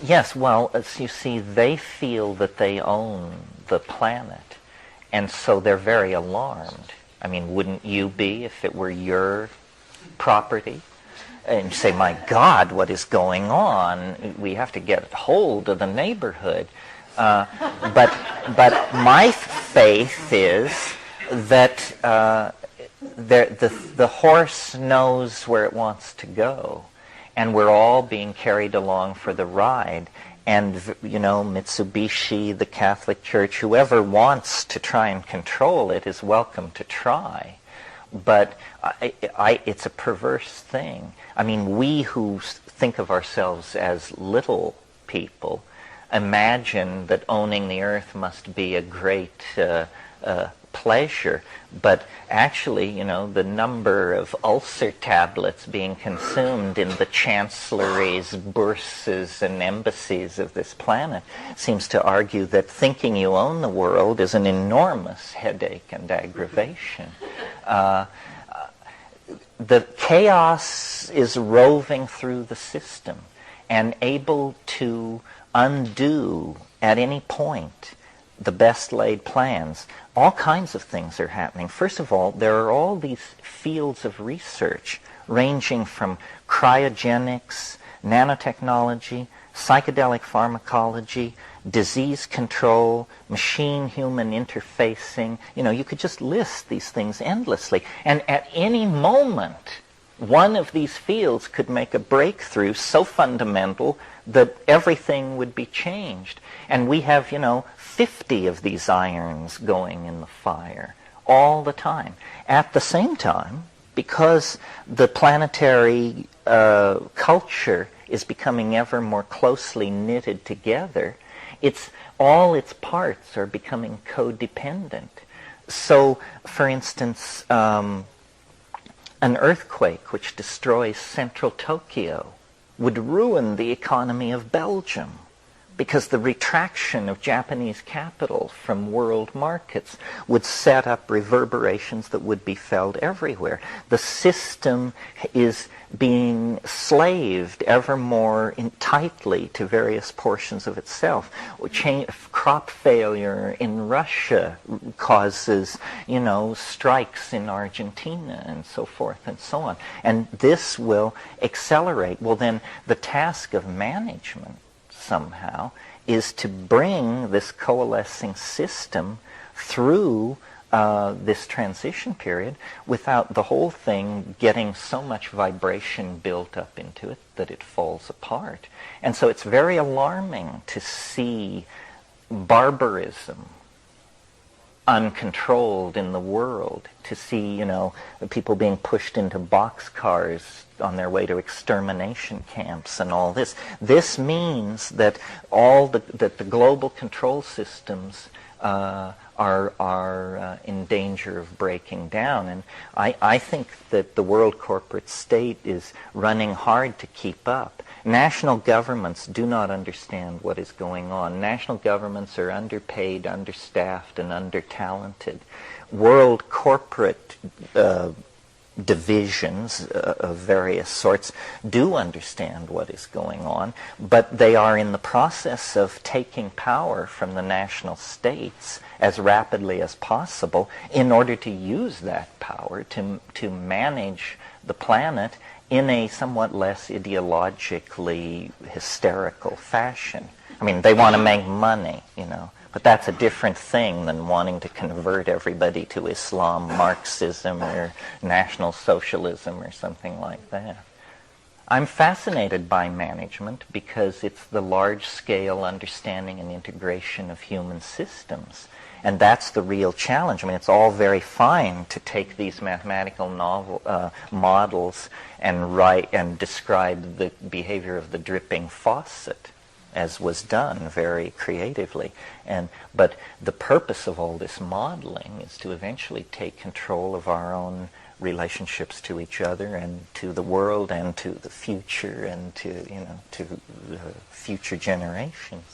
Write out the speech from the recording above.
Yes, well, as you see, they feel that they own the planet, and so they're very alarmed. I mean, wouldn't you be if it were your property? And you say, my God, what is going on? We have to get hold of the neighborhood. But my faith is that the horse knows where it wants to go, and we're all being carried along for the ride. And, you know, Mitsubishi, the Catholic Church, whoever wants to try and control it is welcome to try. But it's a perverse thing. I mean, we who think of ourselves as little people imagine that owning the earth must be a great pleasure. But actually, you know, the number of ulcer tablets being consumed in the chancelleries, bourses, and embassies of this planet seems to argue that thinking you own the world is an enormous headache and aggravation. The chaos is roving through the system and able to undo at any point the best laid plans. All kinds of things are happening. First of all, there are all these fields of research ranging from cryogenics, nanotechnology, psychedelic pharmacology, disease control, machine-human interfacing. You know, you could just list these things endlessly. And at any moment, one of these fields could make a breakthrough so fundamental that everything would be changed. And we have, you know, 50 of these irons going in the fire all the time. At the same time, because the planetary culture is becoming ever more closely knitted together, all its parts are becoming codependent. So, for instance, an earthquake which destroys central Tokyo would ruin the economy of Belgium, because the retraction of Japanese capital from world markets would set up reverberations that would be felt everywhere. The system is being slaved ever more tightly to various portions of itself. Crop failure in Russia causes, you know, strikes in Argentina and so forth and so on. And this will accelerate. Well, then the task of management somehow is to bring this coalescing system through this transition period without the whole thing getting so much vibration built up into it that it falls apart. And so it's very alarming to see barbarism uncontrolled in the world, to see, you know, people being pushed into boxcars on their way to extermination camps and all this. This means that that the global control systems are in danger of breaking down. And I think that the world corporate state is running hard to keep up. National governments do not understand what is going on. National governments are underpaid, understaffed, and under-talented. World corporate divisions of various sorts do understand what is going on, but they are in the process of taking power from the national states as rapidly as possible in order to use that power to manage the planet in a somewhat less ideologically hysterical fashion. I mean, they want to make money, you know, but that's a different thing than wanting to convert everybody to Islam, Marxism, or National Socialism, or something like that. I'm fascinated by management because it's the large-scale understanding and integration of human systems. And that's the real challenge. I mean, it's all very fine to take these mathematical models and write and describe the behavior of the dripping faucet, as was done very creatively. But the purpose of all this modeling is to eventually take control of our own relationships to each other and to the world and to the future and to, you know, to future generations.